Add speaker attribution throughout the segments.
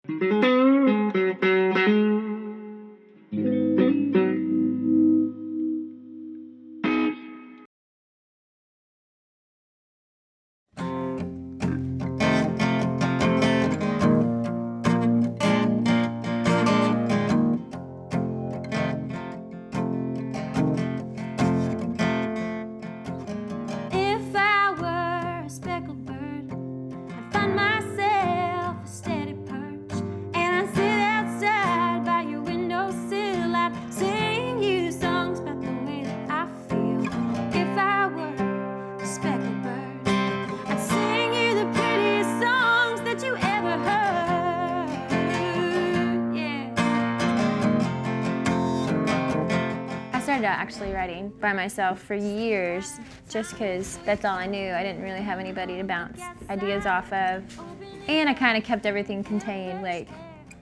Speaker 1: I started out actually writing by myself for years just because that's all I knew. I didn't really have anybody to bounce ideas off of. And I kind of kept everything contained. Like,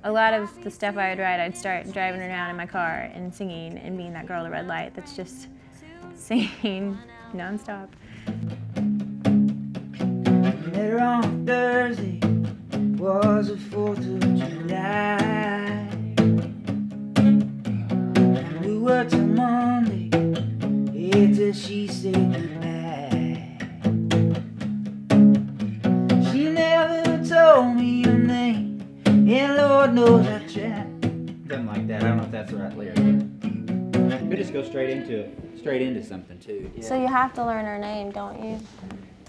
Speaker 1: a lot of the stuff I would write, I'd start driving around in my car and singing and being that girl at the red light that's just singing nonstop.
Speaker 2: Met her on Thursday, was the 4th of July. We worked till Monday, till she said goodbye. She never told me her name, and Lord knows I tried.
Speaker 3: Something like that. I don't know if that's the right lyric. Could just go straight into something too. Yeah.
Speaker 1: So you have to learn her name, don't you?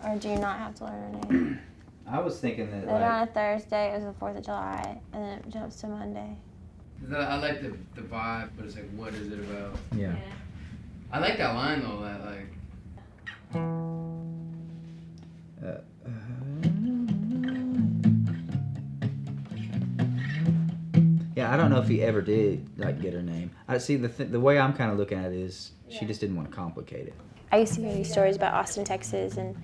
Speaker 1: Or do you not have to learn her name?
Speaker 3: I was thinking that
Speaker 1: Then on a Thursday, it was the 4th of July, and then it jumps to Monday.
Speaker 4: I like the vibe, but it's like, what is it about?
Speaker 3: Yeah.
Speaker 4: I like that line though, that like.
Speaker 3: Yeah, I don't know if he ever did like get her name. I see the way I'm kind of looking at it is she just didn't want to complicate it.
Speaker 1: I used to hear these stories about Austin, Texas, and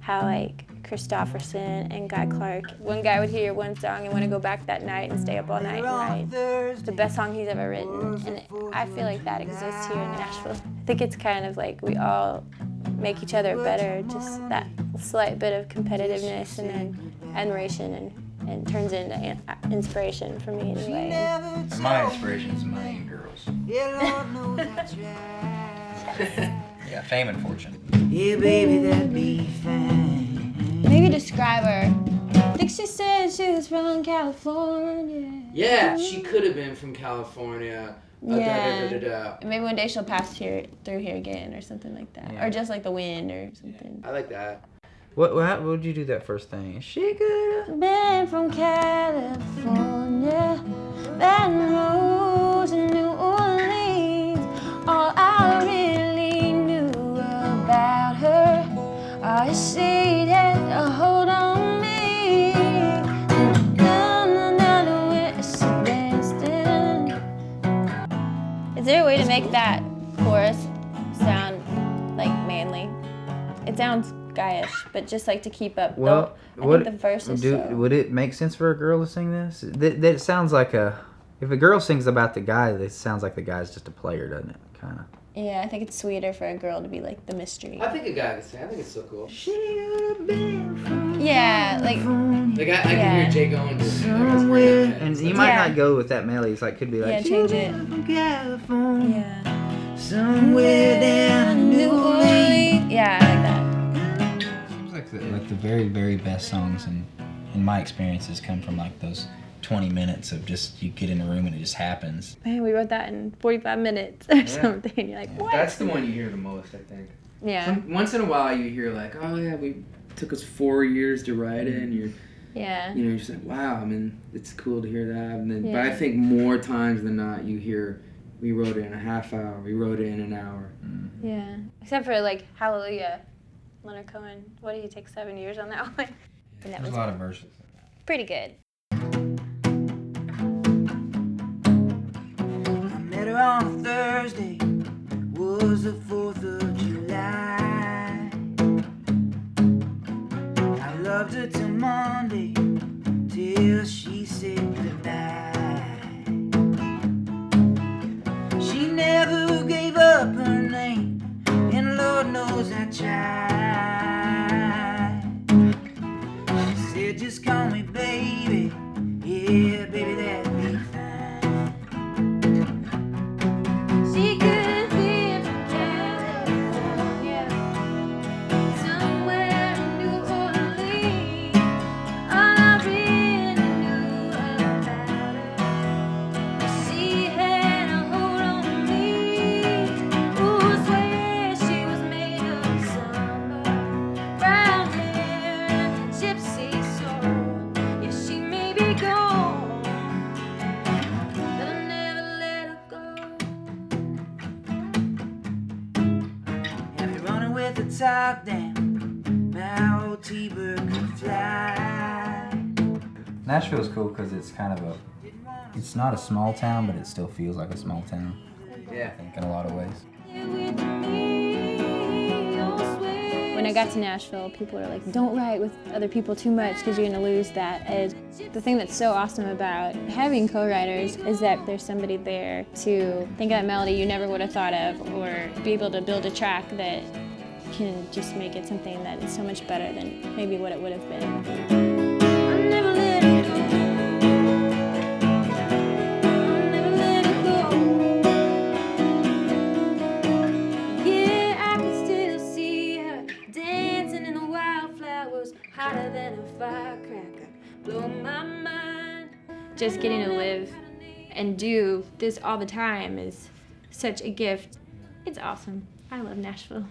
Speaker 1: how like Christopherson and Guy Clark, one guy would hear one song and want to go back that night and stay up all night and write. It's the best song he's ever written, and I feel like that exists here in Nashville. I think it's kind of like we all make each other better, just that slight bit of competitiveness and then admiration and turns into inspiration for me anyway.
Speaker 3: And my inspiration is money and girls. Yeah, fame and fortune.
Speaker 2: Yeah, baby, that'd be fine.
Speaker 1: Maybe describe her. I think she said she was from California.
Speaker 4: Yeah, she could have been from California.
Speaker 1: Yeah. Maybe one day she'll pass through here again or something like that.
Speaker 3: Yeah.
Speaker 1: Or just like the wind or something.
Speaker 4: I like that.
Speaker 3: What would you do that first thing? She could have
Speaker 1: Been from California, Baton Rouge and New Orleans. All I really knew about her, all she had a hold on me. Is there a way to make that chorus sound like manly? It sounds guyish, but just like to keep up.
Speaker 3: Well,
Speaker 1: I think the verse is
Speaker 3: would it make sense for a girl to sing this? That sounds like if a girl sings about the guy, it sounds like the guy's just a player, doesn't it? Kind of.
Speaker 1: Yeah, I think it's sweeter for a girl to be like the mystery.
Speaker 4: I think a guy could sing. I think it's so cool.
Speaker 1: Yeah, like
Speaker 4: Like I can hear Jay going to
Speaker 2: Somewhere.
Speaker 3: And you might not go with that melody. It's like could be like
Speaker 1: change it.
Speaker 2: From California,
Speaker 1: Yeah.
Speaker 2: somewhere down in New Orleans.
Speaker 1: Yeah, I like that.
Speaker 3: Seems like the very, very best songs in my experiences come from like those 20 minutes of just you get in a room and it just happens.
Speaker 1: Man, we wrote that in 45 minutes or something. And you're like, what?
Speaker 4: That's the one you hear the most, I think.
Speaker 1: Yeah.
Speaker 4: Once in a while you hear like, oh yeah, we took us 4 years to write it, and you're you're just like, wow, I mean, it's cool to hear that. And then, but I think more times than not you hear, we wrote it in a half hour, we wrote it in an hour.
Speaker 1: Yeah. Except for like Hallelujah, Leonard Cohen. What did he take 7 years on that one? And that
Speaker 3: There's a lot of verses in that.
Speaker 1: pretty good.
Speaker 2: I met her on a Thursday, was the 4th of July. I loved her till Monday, till she said goodbye. She never gave up her name, and Lord knows I tried. She said, just call me baby, yeah, baby. talk, then my old T-bird could fly.
Speaker 3: Nashville is cool because it's kind of it's not a small town, but it still feels like a small town.
Speaker 4: Yeah.
Speaker 3: I think in a lot of ways.
Speaker 1: When I got to Nashville, people were like, don't write with other people too much because you're going to lose that edge. The thing that's so awesome about having co-writers is that there's somebody there to think of that melody you never would have thought of, or be able to build a track that can just make it something that is so much better than maybe what it would have been. Hotter than a firecracker, blow my mind. Just getting to live and do this all the time is such a gift. It's awesome. I love Nashville.